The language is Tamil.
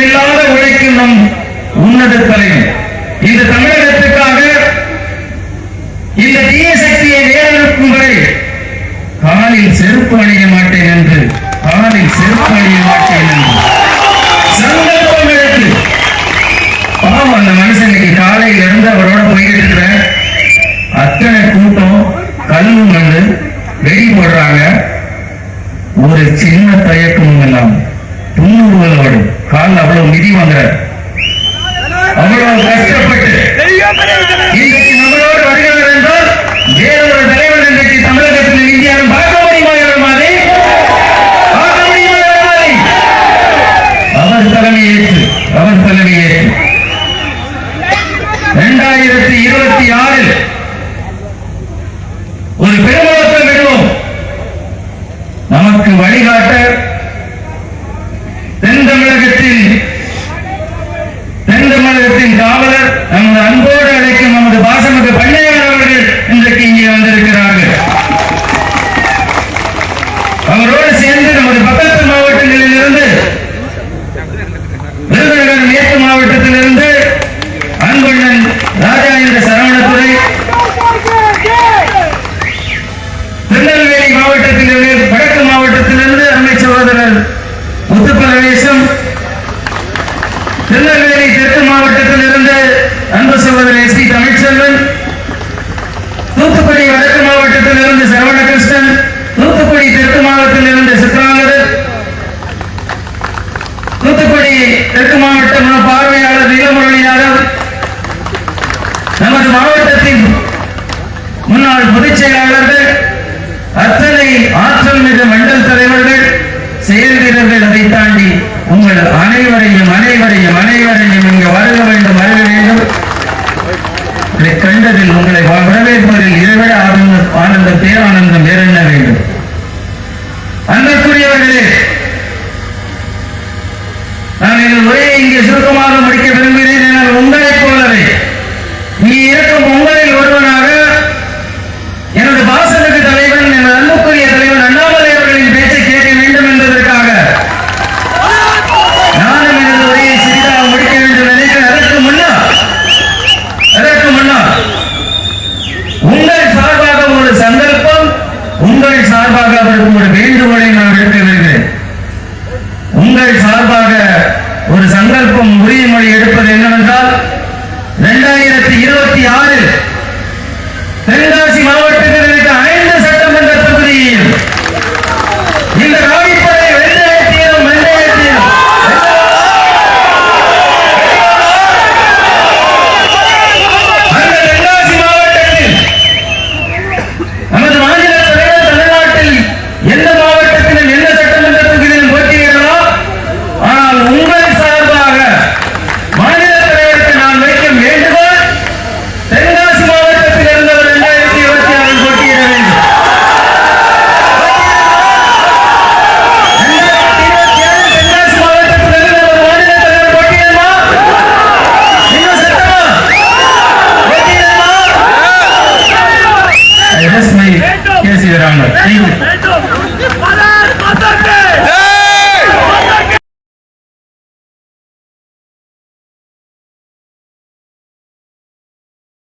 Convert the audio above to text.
இடையில்லாத உழைக்கும் நம் உன்னத தலைவர் இந்த தமிழகத்துக்காக இந்த தீய சக்தியை வேறறுக்கும் வரை காலில் செருப்பு அணிய மாட்டேன் என்று சங்கல்பம் எடுத்து பாவம் அந்த மனுஷனுக்கு காலையில இருந்து அவரோட போய்கிட்டு இருக்கிற அத்தனை கூட்டம் கல்லும் வந்து வெடி போடுறாங்க. ஒரு சின்ன தயக்கமும் எல்லாம் துண்ணுறுவலோடு காலில் அவ்வளவு மிதி வாங்குற அவ்வளவு கஷ்டப்பட்டு இன்றைக்கு நம்மளோடு வருகிறார் என்றால் வேறொரு தலைவர் இன்றைக்கு தமிழகத்தில் இந்தியாவில் பார்க்க முடியுமா? அவர் தலைமையேற்று 2026 ஒரு பெருமளத்தில் விடுவோம். நமக்கு வழிகாட்ட தென் தமிழகத்தின் காவலர் நமது அன்போடு அழைக்கும் நமது பாசமிகு பண்ணையார் அவர்கள் இன்றைக்கு இங்கே வந்திருக்கிறார்கள். அவரோடு சேர்ந்து நமது பக்கத்து மாவட்டங்களில் இருந்து விருதுநகர் மேற்கு மாவட்டத்திலிருந்து அன்பண்ணன் ராஜா என்ற சரவணத்துறை, திருநெல்வேலி மாவட்டத்திலிருந்து வடக்கு மாவட்டத்திலிருந்து அருமை சகோதரர் முத்துப்பரவேசம், திருநெல்வேலி தெற்கு மாவட்டத்திலிருந்து அன்பு சகோதரர் எஸ் பி தமிழ்ச்செல்வன், தூத்துக்குடி வடக்கு மாவட்டத்திலிருந்து சரவணகிருஷ்ணன், தூத்துக்குடி தெற்கு மாவட்டத்திலிருந்து சித்ராங்கர், தூத்துக்குடி தெற்கு மாவட்ட பார்வையாளர் நீலமுரளி யாதவ், நமது மாவட்டத்தின் முன்னாள் பொதுச் செயலாளர்கள், அத்தனை ஆற்றல் மிகு மண்டல் தலைவர்கள், செயல் வீரர்கள், அதை தாண்டி உங்கள் அனைவரையும் இங்கு வருக வேண்டும். இதை கண்டதில் உங்களை வரவேற்பதில் இதைவிட ஆனந்தம் பேரானந்தம் வேற என்ன வேண்டும்? அன்புக்குரியவர்களே, நான் எங்கள் உரையை இங்கே சுருக்கமாக முடிக்க விரும்புகிறேன். என்னால் உங்களைப் போலவே இங்கே இருக்கும் உங்களில் ஒருவனாக எனது பாசமிகு தலைவன், எனது அன்புக்குரிய தலைவன் அண்ணாமலை அவர்களின் பேச்சை கேட்க வேண்டும் என்பதற்காக நானும் எனது உரையை சிறிதாக முடிக்க வேண்டும் நினைக்கிறேன். அதற்கு முன்னால் உங்கள் சார்பாக ஒரு சந்தர்ப்பம், உங்கள் சார்பாக அவருக்கு ஒரு வேண்டுகோளை நான் எடுக்க வருகிறேன். உங்கள் சார்பாக ஒரு சங்கல்பம் உறுதிமொழி எடுப்பது என்னவென்றால் 2026 தென்காசி மாவட்டத்தில் இருக்க 5 சட்டமன்ற தொகுதியில் இந்த ராணிப்படை வெள்ளையத்தியும் அந்த தென்காசி மாவட்டத்தில் நமது மாநில தலைவர் தமிழ்நாட்டில் எந்த மாவட்டத்திலும் எந்த சட்டமன்ற தொகுதியிலும் போட்டியிடலாம். ஆனால் உங்கள் சார்பாக மாநில தலைவருக்கு நான் வைக்கும் வேண்டுகோள், தென்காசி மாவட்டத்தில் இருந்தவர் 2026 போட்டியிட வேண்டும். 2027 தென்காசி மாவட்டத்தில் இருந்தவர் மாநில தலைவர் போட்டியிடுமா? இன்னும் சட்டமா போட்டியிடுமா? I rest my case, Your Honor. Thank you.